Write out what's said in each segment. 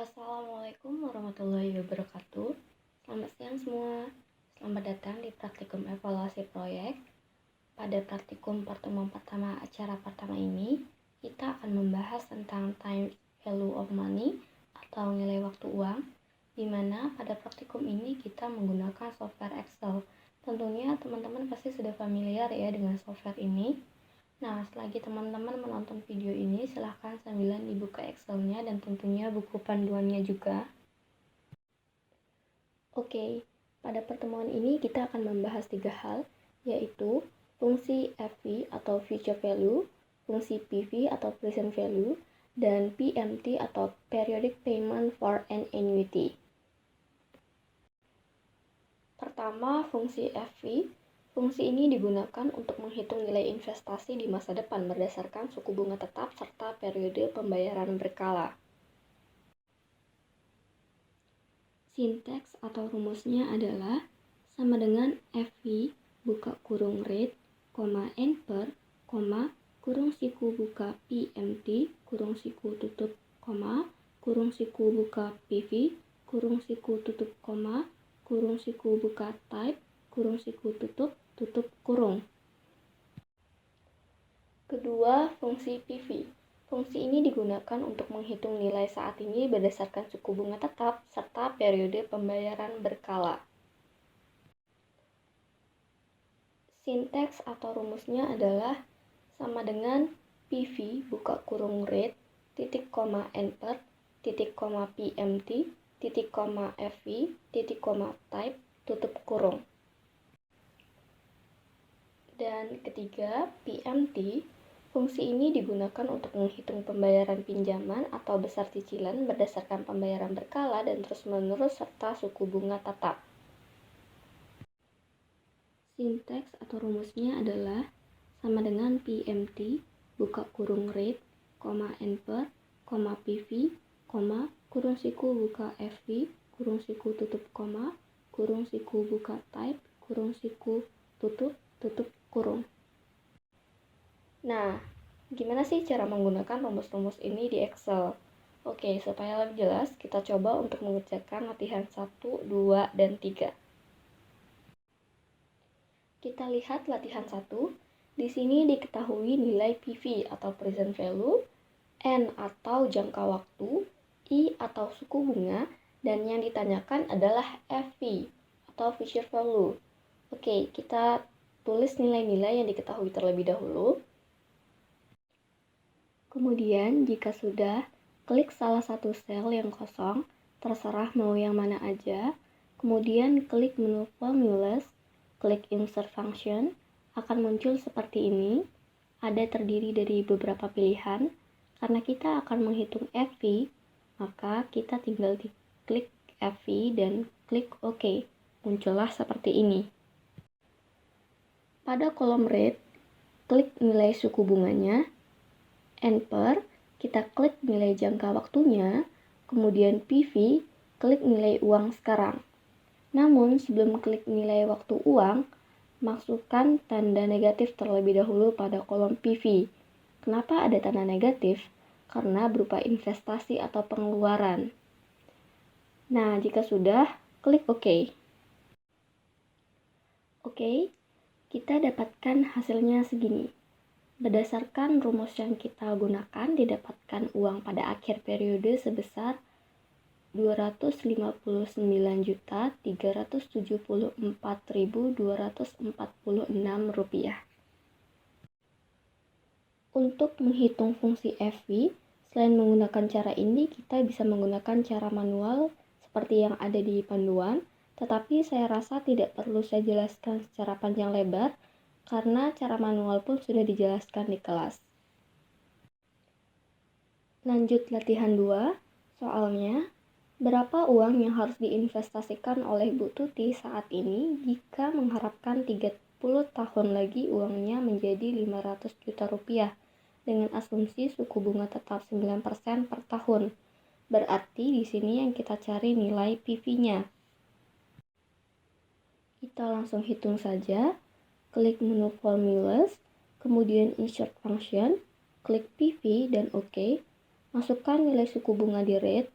Assalamualaikum warahmatullahi wabarakatuh. Selamat siang semua. Selamat datang di praktikum evaluasi proyek. Pada praktikum pertemuan pertama acara pertama ini, kita akan membahas tentang time value of money atau nilai waktu uang, di mana pada praktikum ini kita menggunakan software Excel. Tentunya teman-teman pasti sudah familiar ya dengan software ini. Nah, selagi teman-teman menonton video ini, silahkan sambilan dibuka Excel-nya dan tentunya buku panduannya juga. Oke, pada pertemuan ini kita akan membahas 3 hal, yaitu fungsi FV atau future value, fungsi PV atau present value, dan PMT atau periodic payment for an annuity. Pertama, fungsi FV. Fungsi ini digunakan untuk menghitung nilai investasi di masa depan berdasarkan suku bunga tetap serta periode pembayaran berkala. Sinteks atau rumusnya adalah sama dengan FV buka kurung rate, N per, kurung siku buka PMT, kurung siku tutup, kurung siku buka PV, kurung siku tutup, kurung siku buka type, kurung siku tutup kurung. Kedua, fungsi PV. Fungsi ini digunakan untuk menghitung nilai saat ini berdasarkan suku bunga tetap serta periode pembayaran berkala. Sinteks atau rumusnya adalah sama dengan PV buka kurung rate, titik koma N per, titik koma PMT, titik koma FV, titik koma type, tutup kurung. Dan ketiga, PMT. Fungsi ini digunakan untuk menghitung pembayaran pinjaman atau besar cicilan berdasarkan pembayaran berkala dan terus-menerus serta suku bunga tetap. Sinteks atau rumusnya adalah sama dengan PMT buka kurung rate, N per, PV, kurung siku buka FV, kurung siku tutup kurung siku buka type, kurung siku tutup kurung. Nah, gimana sih cara menggunakan rumus-rumus ini di Excel? Oke, supaya lebih jelas, kita coba untuk mengerjakan latihan 1, 2, dan 3. Kita lihat latihan 1. Di sini diketahui nilai PV atau present value, N atau jangka waktu, I atau suku bunga, dan yang ditanyakan adalah FV atau future value. Oke, kita tulis nilai-nilai yang diketahui terlebih dahulu. Kemudian, jika sudah, klik salah satu sel yang kosong, terserah mau yang mana aja. Kemudian, klik menu Formulas, klik Insert Function, akan muncul seperti ini. Ada terdiri dari beberapa pilihan. Karena kita akan menghitung FV, maka kita tinggal klik FV dan klik OK. Muncullah seperti ini. Pada kolom rate, klik nilai suku bunganya, N per, kita klik nilai jangka waktunya, kemudian PV, klik nilai uang sekarang. Namun, sebelum klik nilai waktu uang, masukkan tanda negatif terlebih dahulu pada kolom PV. Kenapa ada tanda negatif? Karena berupa investasi atau pengeluaran. Nah, jika sudah, klik OK. Oke, kita dapatkan hasilnya segini. Berdasarkan rumus yang kita gunakan, didapatkan uang pada akhir periode sebesar Rp259.374.246. Untuk menghitung fungsi FV, selain menggunakan cara ini, kita bisa menggunakan cara manual seperti yang ada di panduan, tetapi saya rasa tidak perlu saya jelaskan secara panjang lebar, karena cara manual pun sudah dijelaskan di kelas. Lanjut latihan 2, soalnya, berapa uang yang harus diinvestasikan oleh Bu Tuti saat ini jika mengharapkan 30 tahun lagi uangnya menjadi 500 juta rupiah dengan asumsi suku bunga tetap 9% per tahun. Berarti di sini yang kita cari nilai PV-nya. Kita langsung hitung saja. Klik menu Formulas, kemudian Insert Function, klik PV dan OK. Masukkan nilai suku bunga di rate.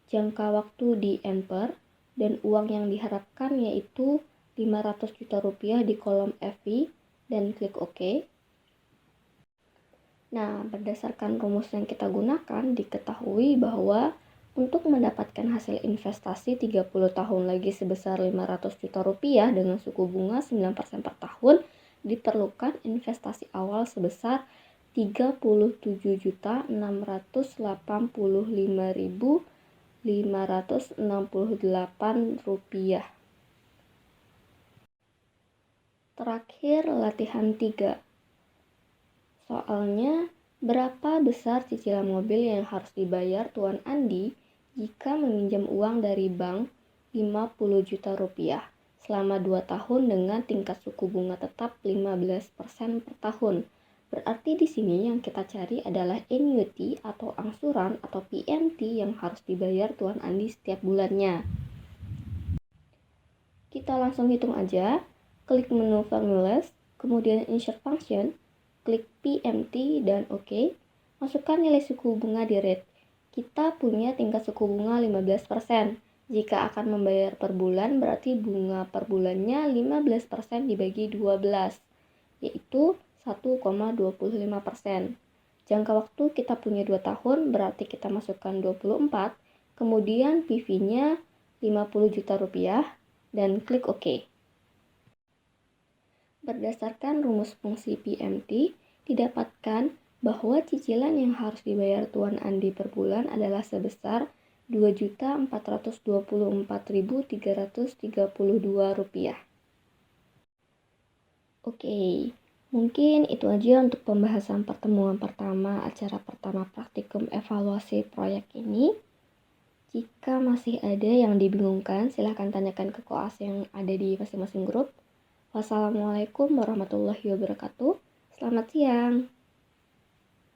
jangka waktu di Enter, dan uang yang diharapkan yaitu 500 juta rupiah di kolom FI, dan klik OK. Nah, berdasarkan rumus yang kita gunakan, diketahui bahwa untuk mendapatkan hasil investasi 30 tahun lagi sebesar 500 juta rupiah dengan suku bunga 9% per tahun, diperlukan investasi awal sebesar 37.685.568 rupiah. Terakhir, latihan 3. Soalnya, berapa besar cicilan mobil yang harus dibayar Tuan Andi jika meminjam uang dari bank 50 juta rupiah selama 2 tahun dengan tingkat suku bunga tetap 15% per tahun. Berarti di sini yang kita cari adalah annuity atau angsuran atau PMT yang harus dibayar Tuan Andi setiap bulannya. Kita langsung hitung aja. Klik menu formulas, kemudian insert function, klik PMT dan OK. Masukkan nilai suku bunga di rate. Kita punya tingkat suku bunga 15%. Jika akan membayar per bulan, berarti bunga per bulannya 15% dibagi 12, yaitu 1,25%. Jangka waktu kita punya 2 tahun, berarti kita masukkan 24, kemudian PV-nya 50 juta rupiah, dan klik OK. Berdasarkan rumus fungsi PMT, didapatkan bahwa cicilan yang harus dibayar Tuan Andi per bulan adalah sebesar Rp2.424.332. Oke, mungkin itu aja untuk pembahasan pertemuan pertama acara pertama praktikum evaluasi proyek ini. Jika masih ada yang dibingungkan, silahkan tanyakan ke koas yang ada di masing-masing grup. Wassalamualaikum warahmatullahi wabarakatuh. Selamat siang.